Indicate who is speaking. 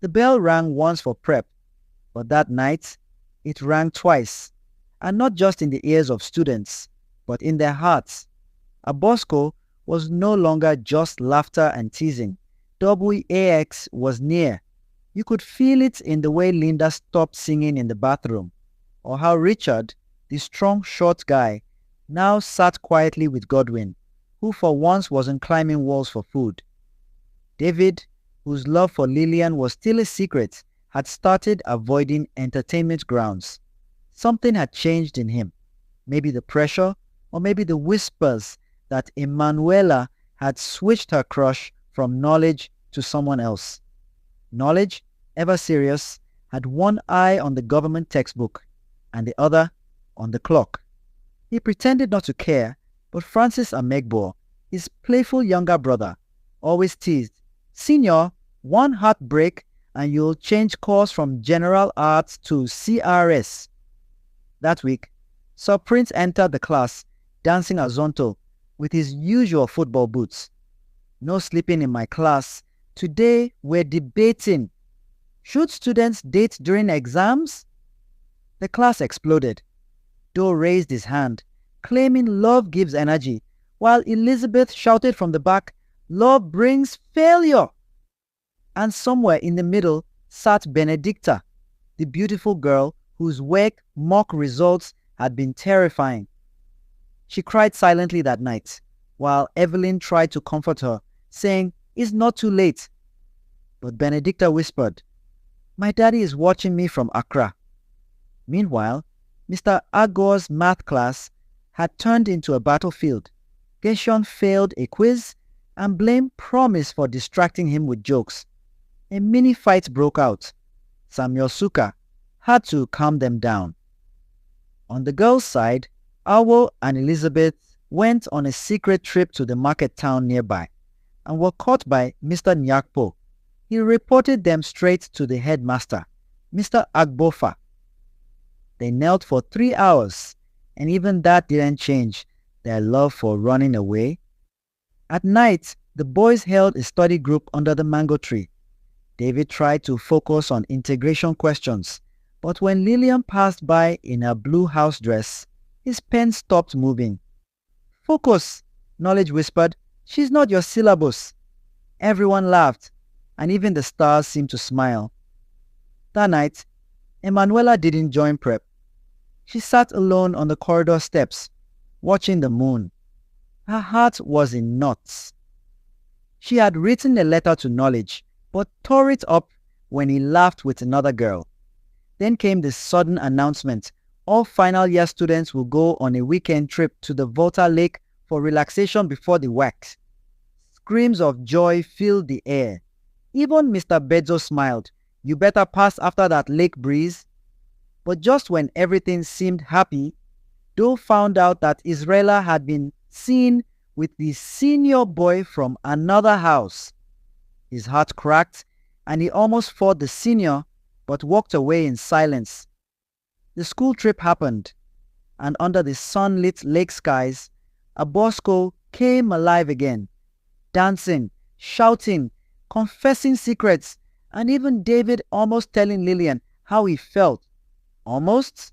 Speaker 1: The bell rang once for prep, but that night, it rang twice, and not just in the ears of students, but in their hearts. Aborsco was no longer just laughter and teasing. WAX was near. You could feel it in the way Linda stopped singing in the bathroom, or how Richard, the strong, short guy, now sat quietly with Godwin, who for once wasn't climbing walls for food. David, whose love for Lillian was still a secret, had started avoiding entertainment grounds. Something had changed in him. Maybe the pressure, or maybe the whispers that Emmanuella had switched her crush from knowledge to someone else. Knowledge, ever serious, had one eye on the government textbook and the other on the clock. He pretended not to care, but Francis Amegbor, his playful younger brother, always teased, "Senior, one heartbreak and you'll change course from General Arts to CRS." That week, Sir Prince entered the class dancing a zonto with his usual football boots. "No sleeping in my class. Today we're debating. Should students date during exams?" The class exploded. Doe raised his hand, claiming love gives energy, while Elizabeth shouted from the back, "Love brings failure." And somewhere in the middle sat Benedicta, the beautiful girl whose WEC mock results had been terrifying. She cried silently that night, while Evelyn tried to comfort her, saying, "It's not too late." But Benedicta whispered, "My daddy is watching me from Accra." Meanwhile, Mr. Agor's math class had turned into a battlefield. Gershon failed a quiz and blamed Promise for distracting him with jokes. A mini fight broke out. Samuel Suka had to calm them down. On the girls' side, Awo and Elizabeth went on a secret trip to the market town nearby and were caught by Mr. Nyakpo. He reported them straight to the headmaster, Mr. Agbofa. They knelt for 3 hours, and even that didn't change their love for running away. At night, the boys held a study group under the mango tree. David tried to focus on integration questions, but when Lillian passed by in her blue house dress, his pen stopped moving. "Focus," Knowledge whispered. "She's not your syllabus." Everyone laughed, and even the stars seemed to smile. That night, Emmanuella didn't join prep. She sat alone on the corridor steps, watching the moon. Her heart was in knots. She had written a letter to Knowledge, but tore it up when he laughed with another girl. Then came the sudden announcement: all final year students will go on a weekend trip to the Volta Lake for relaxation before the WAC. Screams of joy filled the air. Even Mr. Bedzo smiled. "You better pass after that lake breeze." But just when everything seemed happy, Doe found out that Israela had been seen with the senior boy from another house. His heart cracked, and he almost fought the senior, but walked away in silence. The school trip happened, and under the sunlit lake skies, Aborsco came alive again, dancing, shouting, confessing secrets, and even David almost telling Lillian how he felt. Almost?